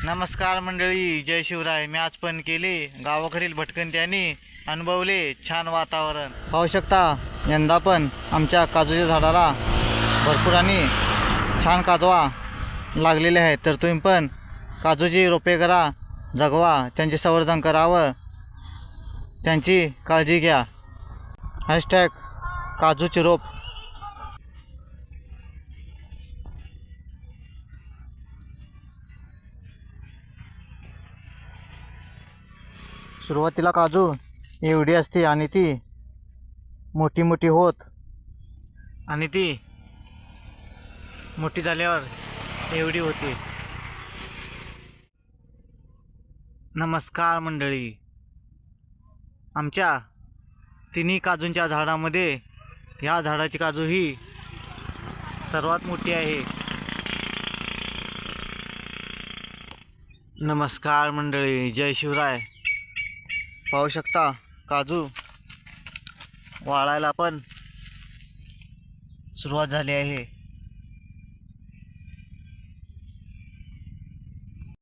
नमस्कार मंडळी, जय शिवराय. मी आज पण केले गावाकडील भटकंत्यांनी अनुभवले छान वातावरण. पाहू शकता यंदा पण आमच्या काजूच्या झाडाला भरपूर आणि छान काजवा लागलेले आहेत. तर तुम्ही पण काजूची रोपे करा, जगवा, त्यांचे संवर्धन करावं, त्यांची काळजी घ्या. हॅशटॅग काजूचे रोप. सुरुवातीला काजू एवढी असते आणि ती मोठी मोठी होत आणि ती मोठी झाल्यावर एवढी होते. नमस्कार मंडळी, आमच्या तिन्ही काजूंच्या झाडामध्ये ह्या झाडाची काजू ही सर्वात मोठी आहे. नमस्कार मंडळी, जय शिवराय. पाहू शकता काजू वाळायला पण सुरुवात झाली आहे.